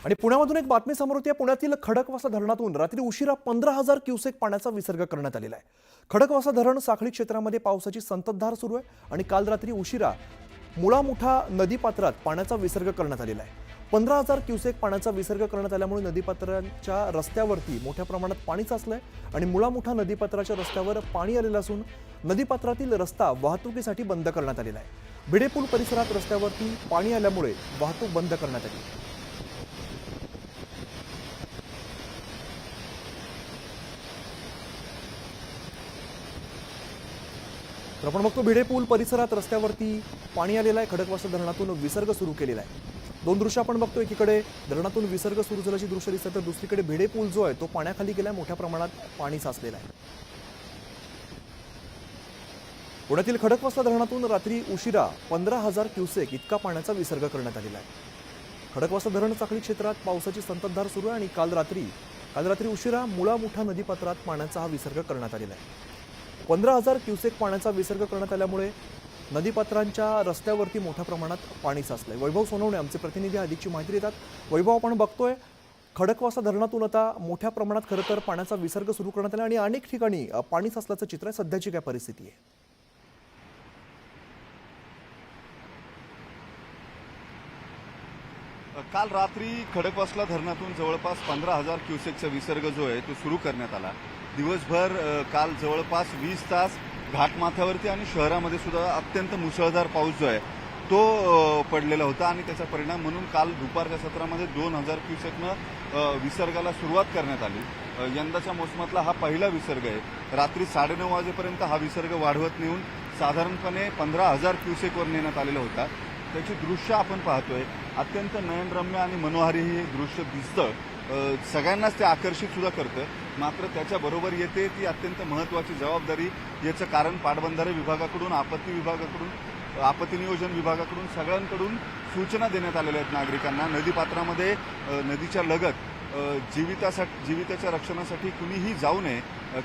आणि पुण्यामधून एक बातमी समोर येते। पुण्यातील खडकवासला धरणातून रात्री उशिरा 15,000 क्युसेक पाण्याचा विसर्ग करण्यात आलेला आहे। खडकवासला धरण साखळी क्षेत्रामध्ये पावसाची संततधार सुरू आहे आणि काल रात्री उशिरा मुळामुठा नदीपात्रात पाण्याचा विसर्ग करण्यात आलेला आहे। 15,000 क्युसेक पाण्याचा विसर्ग करण्यात आल्यामुळे नदीपात्राच्या रस्त्यावरती मोठ्या प्रमाणात पाणी साचलंय आणि मुळामुठा नदीपात्राच्या रस्त्यावर पाणी आलेलं असून नदीपात्रातील रस्ता वाहतुकीसाठी बंद करण्यात आलेला आहे। भिडे पूल परिसरात रस्त्यावरती पाणी आल्यामुळे वाहतूक बंद करण्यात आली। तर आपण बघतो भिडे पूल परिसरात रस्त्यावरती पाणी आलेलं आहे। खडकवासला धरणातून विसर्ग सुरू केलेला आहे। दोन दृश्य आपण बघतो, एकीकडे धरणातून विसर्ग सुरू झाल्याची दृश्य दिसतात तर दुसरीकडे भिडे पूल जो आहे तो पाण्याखाली गेलाय, मोठ्या प्रमाणात पाणी साचलेलं आहे। पुण्यातील खडकवासला धरणातून रात्री उशिरा 15,000 क्युसेक इतका पाण्याचा विसर्ग करण्यात आलेला आहे। खडकवासला धरण साखळी क्षेत्रात पावसाची संततधार सुरू आहे आणि काल रात्री उशिरा मुळामुठा नदीपात्रात पाण्याचा हा विसर्ग करण्यात आलेला आहे। 15,000 क्युसेक पाण्याचा विसर्ग करण्यात आल्यामुळे नदीपात्रांच्या रस्त्यावरती मोठ्या प्रमाणात पाणी साचलंय। वैभव सोनवणे आमचे प्रतिनिधी अधिकची माहिती देतात। वैभव, आपण बघतोय खडकवासला धरणातून आता मोठ्या प्रमाणात खरं तर पाण्याचा विसर्ग सुरू करण्यात आला आणि अनेक ठिकाणी पाणी साचल्याचं चित्र आहे। सध्याची काय परिस्थिती आहे? काल रात्री खडकवासला धरणातून जवळपास 15,000 क्युसेकचा विसर्ग जो आहे तो सुरू करण्यात आला। दिवसभर काल जवळपास 20 तास घाटमाथ्यावरती आणि शहरामध्ये सुद्धा अत्यंत मुसळधार पाऊस जो आहे तो पडलेला होता आणि त्याचा परिणाम म्हणून काल दुपारच्या सत्रामध्ये 2,000 क्युसेकनं विसर्गाला सुरुवात करण्यात आली। यंदाच्या मोसमातला हा पहिला विसर्ग आहे। रात्री 9:30 वाजेपर्यंत हा विसर्ग वाढवत नेऊन साधारणपणे 15,000 क्युसेकवर नेण्यात आलेला होता। त्याची दृश्य आपण पाहतोय, अत्यंत नयनरम्य आणि मनोहारी हे दृश्य दिसतं। सगळ्यांनाच ते आकर्षित सुद्धा करतं। मात्र त्याच्याबरोबर येते ती अत्यंत महत्त्वाची जबाबदारी। याचं कारण पाटबंधारे विभागाकडून, आपत्ती नियोजन विभागाकडून सगळ्यांकडून सूचना देण्यात आलेल्या आहेत नागरिकांना। नदीपात्रामध्ये नदीच्या लगत जीविताच्या रक्षणासाठी कुणीही जाऊ नये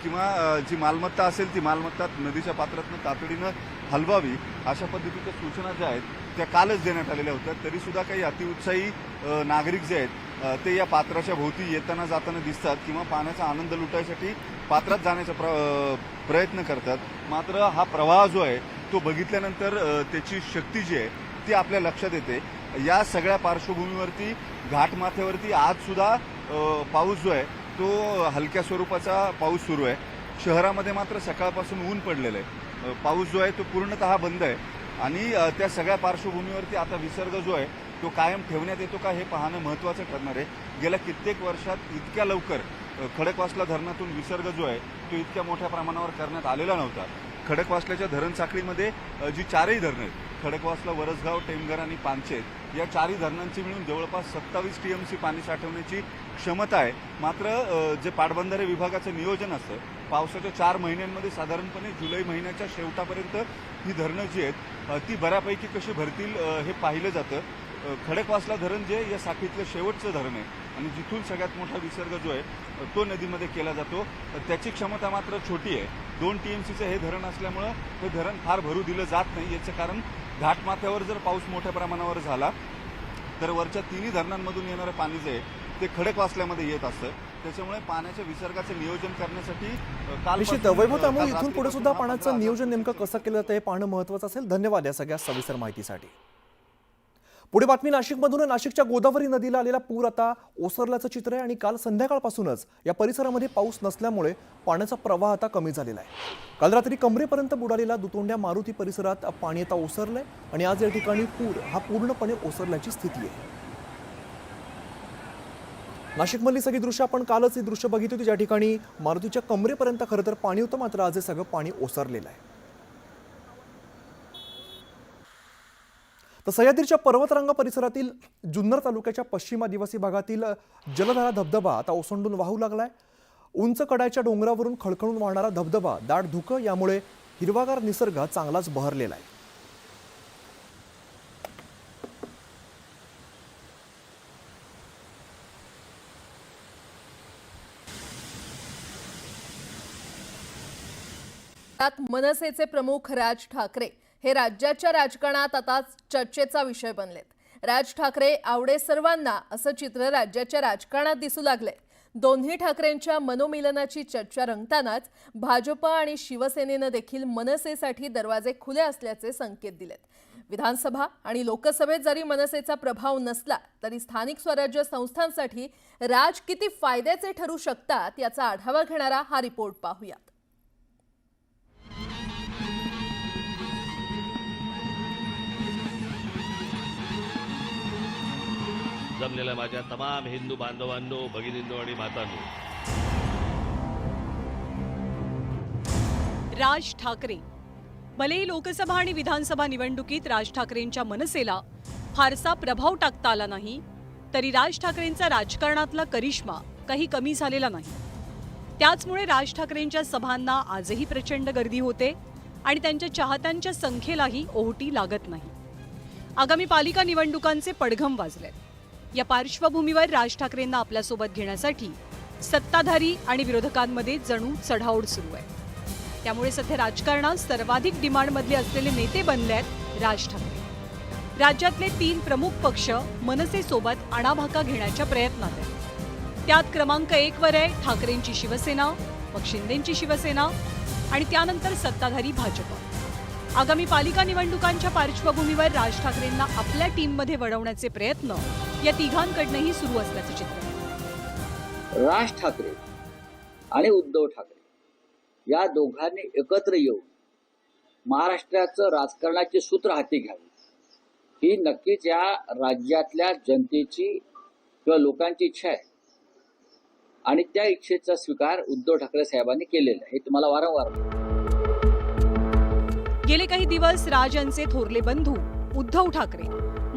किंवा जी मालमत्ता असेल ती मालमत्ता नदीच्या पात्रातनं तातडीनं हलवावी, अशा पद्धतीच्या सूचना ज्या आहेत त्या कालच देण्यात आलेल्या होत्या। तरी सुद्धा काही अतिउत्साही नागरिक जे आहेत ते या पात्राच्या भोवती येताना जाताना दिसतात किंवा पाण्याचा आनंद लुटायसाठी पात्रात जाण्याचा प्रयत्न करतात। मात्र हा प्रवाह जो आहे तो बघितल्यानंतर त्याची शक्ती जी आहे ती आपल्या लक्षात येते। या सगळ्या पार्श्वभूमीवरती घाटमाथ्यावरती आज सुद्धा पाऊस जो आहे तो हलक्या स्वरूपाचा पाऊस सुरू आहे। शहरामध्ये मात्र सकाळपासून ऊन पडलेलं आहे। पाऊस जो आहे तो पूर्णतः बंद आहे आणि त्या सगळ्या पार्श्वभूमीवरती आता विसर्ग जो आहे तो कायम ठेवण्यात येतो का हे पाहणं महत्त्वाचं ठरणार आहे। गेल्या कित्येक वर्षात इतक्या लवकर खडकवासला धरणातून विसर्ग जो आहे तो इतक्या मोठ्या प्रमाणावर करण्यात आलेला नव्हता। खडकवासल्याच्या धरण साखळीमध्ये जी चारही धरणं आहेत, खडकवासला, वरसगाव, टेमघर आणि पानशेत, या चारही धरणांची मिळून जवळपास 27 टीएमसी पाणी साठवण्याची क्षमता आहे। मात्र जे पाटबंधारे विभागाचं नियोजन असतं, पावसाच्या 4 महिन्यांमध्ये साधारणपणे जुलै महिन्याच्या शेवटापर्यंत ही धरणं जी आहेत ती बऱ्यापैकी कशी भरतील हे पाहिलं जातं। खडकवासला धरण जे या साखळीतलं शेवटचं धरण आहे आणि जिथून सगळ्यात मोठा विसर्ग जो आहे तो नदीमध्ये केला जातो, त्याची क्षमता मात्र छोटी आहे। 2 टीएमसीचं हे धरण असल्यामुळं हे धरण फार भरू दिलं जात नाही। याचं कारण घाटमाथ्यावर जर पाऊस मोठ्या प्रमाणावर झाला तर वरच्या 3ही धरणांमधून येणारं पाणी जे आहे ते खडकवासल्यामध्ये येत असतं। त्याच्यामुळे पाण्याच्या विसर्गाचं नियोजन करण्यासाठी काल निश्चित वैभव, त्यामुळे इथून पुढे सुद्धा पाण्याचं नियोजन नेमकं कसं केलं जातं हे पाहणं महत्त्वाचं असेल। धन्यवाद या सगळ्या सविस्तर माहितीसाठी। पुढे बातमी नाशिकमधून। नाशिकच्या गोदावरी नदीला आलेला पूर आता ओसरल्याचं चित्र आहे आणि काल संध्याकाळपासूनच या परिसरामध्ये पाऊस नसल्यामुळे पाण्याचा प्रवाह आता कमी झालेला आहे। काल रात्री कमरेपर्यंत बुडालेला दुतोंड्या मारुती परिसरात पाणी आता ओसरलंय आणि आज या ठिकाणी पूर हा पूर्णपणे ओसरल्याची स्थिती आहे। नाशिकमधली सगळी दृश्य आपण कालच ही दृश्य बघितली होती, ज्या ठिकाणी मारुतीच्या कमरेपर्यंत खरं तर पाणी होतं, मात्र आज हे सगळं पाणी ओसरलेलं आहे। तर सह्याद्रीच्या पर्वतरांगा परिसरातील जुन्नर तालुक्याच्या पश्चिम आदिवासी भागातील जलधारा धबधबा आता ओसंडून वाहू लागलाय। उंच कडाच्या डोंगरावरून खळखळून वाहणारा धबधबा, दाट धुकं यामुळे हिरवागार निसर्ग चांगलाच बहरलेला आहे। मनसेचे प्रमुख राज ठाकरे हे राज्याच्या राजकारणात आता चर्चेचा विषय बनलेत। राज ठाकरे आवडे सर्वांना असं चित्र राज्याच्या राजकारणात दिसू लागलंय. दोन्ही ठाकरेंच्या मनोमिलनाची चर्चा रंगतानाच भाजप आणि शिवसेनेनं देखील मनसेसाठी दरवाजे खुले असल्याचे संकेत दिलेत. विधानसभा आणि लोकसभेत जरी मनसेचा प्रभाव नसला तरी स्थानिक स्वराज्य संस्थांसाठी राज किती फायद्याचे ठरू शकतात याचा आढावा घेणारा हा रिपोर्ट पाहूयात. जमलेल्या माझ्या तमाम हिंदू बांधवांनो, भगिनींनो आणि मातांनो, राज ठाकरे. भलेही लोकसभा आणि विधानसभा निवडणुकीत राज ठाकरेंच्या मनसेला फारसा प्रभाव टाकता आला नाही, तरी राज ठाकरेंचा राजकारणातला करिश्मा काही कमी झालेला नाही. त्याचमुळे राज ठाकरेंच्या सभांना आजही प्रचंड गर्दी होते आणि त्यांच्या चाहत्यांच्या संख्येलाही ओहोटी लागत नाही. आगामी पालिका निवडणुकांचे पडघम वाजले. या पार्श्वभूमीवर राज ठाकरेंना आपल्यासोबत घेण्यासाठी सत्ताधारी आणि विरोधकांमध्ये जणू चढाओढ सुरू आहे. त्यामुळे सध्या राजकारणात सर्वाधिक डिमांडमधले असलेले नेते बनले आहेत राज ठाकरे. राज्यातले 3 प्रमुख पक्ष मनसेसोबत आणाभाका घेण्याच्या प्रयत्नात आहेत. त्यात क्रमांक 1 वर आहे ठाकरेंची शिवसेना, मग शिंदेंची शिवसेना आणि त्यानंतर सत्ताधारी भाजप. आगामी पालिका निवडणुकांच्या पार्श्वभूमीवर राज ठाकरेंना आपल्या टीममध्ये वळवण्याचे प्रयत्न या तिघांकडूनही सुरू असल्याचं चित्र आहे. राज ठाकरे आणि उद्धव ठाकरे या दोघांनी एकत्र येऊन महाराष्ट्राचं राजकारणाचे सूत्र हाती घ्यावे, ही नक्कीच या राज्यातल्या जनतेची किंवा लोकांची इच्छा आहे आणि त्या इच्छेचा स्वीकार उद्धव ठाकरे साहेबांनी केलेला आहे. हे तुम्हाला वारंवार. गेले काही दिवस राज यांचे थोरले बंधू उद्धव ठाकरे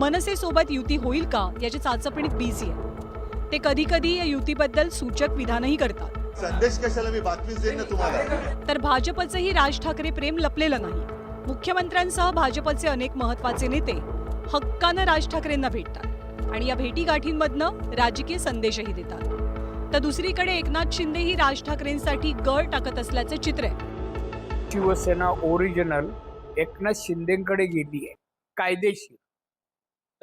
मनसेसोबत युती होईल का याच्या चाचपणीत बिझी आहे. ते कधी कधी या युतीबद्दल सूचक विधानही करतात. संदेश कशाला मी बातमीच देईन ना तुम्हाला. तर भाजपचंही राज ठाकरे प्रेम लपलेलं नाही. मुख्यमंत्र्यांसह भाजपचे अनेक महत्वाचे नेते हक्कानं राज ठाकरेंना भेटतात आणि या भेटीगाठींमधनं राजकीय संदेशही देतात. तर दुसरीकडे एकनाथ शिंदेही राज ठाकरेंसाठी गळ टाकत असल्याचं चित्र आहे. शिवसेना ओरिजिनल एकनाथ शिंदेकडे गेली आहे कायदेशीर.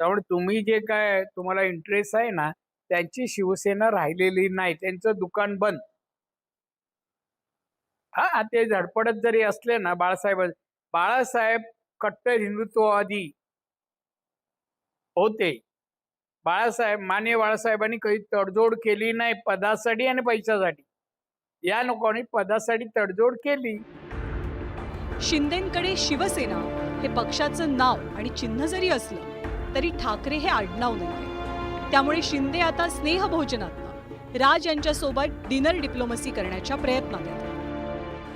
त्यामुळे तुम्ही जे काय तुम्हाला इंटरेस्ट आहे ना, त्यांची शिवसेना राहिलेली नाही, त्यांचं दुकान बंद. हा, ते झडपडत जरी असले ना, बाळासाहेब कट्टर हिंदुत्ववादी होते. माननीय बाळासाहेबांनी काही तडजोड केली नाही पदासाठी आणि पैशासाठी. या लोकांनी पदासाठी तडजोड केली. शिंदेंकडे शिवसेना हे पक्षाचं नाव आणि चिन्ह जरी असलं तरी ठाकरे हे आडनाव नाहीये. त्यामुळे शिंदे आता स्नेहभोजनात राज यांच्यासोबत डिनर डिप्लोमसी करण्याच्या प्रयत्नात आहेत.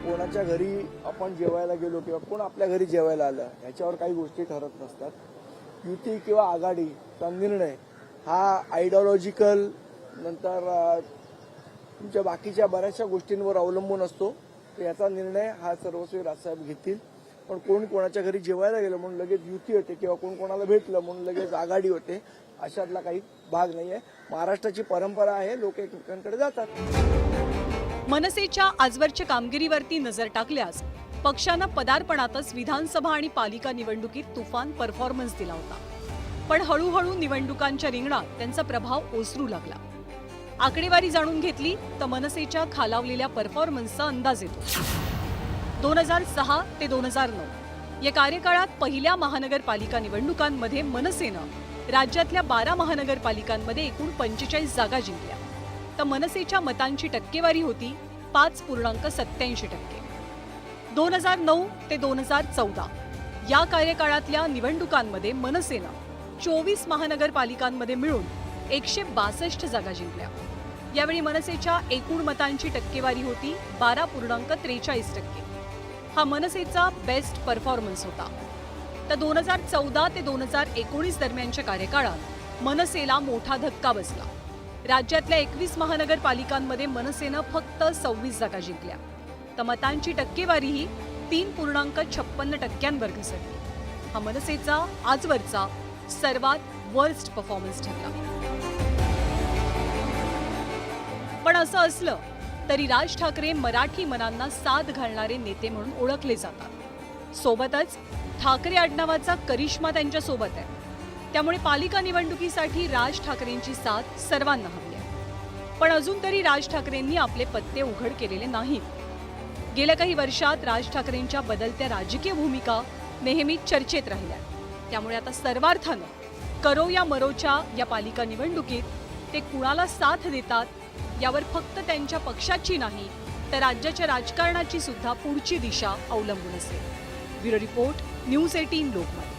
कोणाच्या घरी आपण जेवायला गेलो किंवा कोण आपल्या घरी जेवायला आलं ह्याच्यावर काही गोष्टी ठरत नसतात. युती किंवा आघाडीचा निर्णय हा आयडिओलॉजिकल नंतर तुमच्या बाकीच्या बऱ्याचशा गोष्टींवर अवलंबून असतो. याचा निर्णय हा सर्वस्वी राजसाहेब घेतील. पण कोण कोणाच्या घरी जेवायला गेलं म्हणून लगेच युती होते किंवा कोण कोणाला भेटलं म्हणून लगेच आघाडी होते, अशातला काही भाग नाहीये. महाराष्ट्राची परंपरा आहे, लोक एकमेकांकडे जातात. मनसेच्या आजवरच्या कामगिरीवरती नजर टाकल्यास पक्षानं पदार्पणातच विधानसभा आणि पालिका निवडणुकीत तुफान परफॉर्मन्स दिला होता. पण हळूहळू निवडणुकांच्या रिंगणात त्यांचा प्रभाव ओसरू लागला. आकडेवारी जाणून घेतली तर मनसेच्या खालावलेल्या परफॉर्मन्सचा अंदाज येतो. 2006 ते 2009 या कार्यकाळात पहिल्या महानगरपालिका निवडणुकांमध्ये मनसेनं राज्यातल्या 12 महानगरपालिकांमध्ये एकूण 45 जागा जिंकल्या. तर मनसेच्या मतांची टक्केवारी होती 5.87%. 2009 ते 2014 या कार्यकाळातल्या निवडणुकांमध्ये मनसेनं 24 महानगरपालिकांमध्ये मिळून 162 जागा जिंकल्या. यावेळी मनसेच्या एकूण मतांची टक्केवारी होती 12.43%. हा मनसेचा बेस्ट परफॉर्मन्स होता. तर 2014 ते 2019 दरम्यानच्या कार्यकाळात मनसेला मोठा धक्का बसला. राज्यातल्या 21 महानगरपालिकांमध्ये मनसेनं फक्त 26 जागा जिंकल्या. तर मतांची टक्केवारीही 3.56% घसरली. हा मनसेचा आजवरचा सर्वात वर्स्ट परफॉर्मन्स ठरला. पण असं असलं तरी राज ठाकरे मराठी मनांना साथ घालणारे नेते म्हणून ओळखले जातात. सोबतच ठाकरे आडनावाचा करिश्मा त्यांच्या सोबत आहे. त्यामुळे पालिका निवडणुकीसाठी राज ठाकरेंची साथ सर्वांना हवी आहे. पण अजून तरी राज ठाकरेंनी आपले पत्ते उघड केलेले नाहीत. गेल्या काही वर्षात राज ठाकरेंच्या बदलत्या राजकीय भूमिका नेहमीच चर्चेत राहिल्या. त्यामुळे आता सर्वार्थानं करो या मरोच्या या पालिका निवडणुकीत ते कुणाला साथ देतात यावर फक्त त्यांच्या पक्षाची नाही तर राज्याच्या राजकारणाची सुद्धा पुढची दिशा अवलंबून असेल. Bureau report, news 18 Lokmat.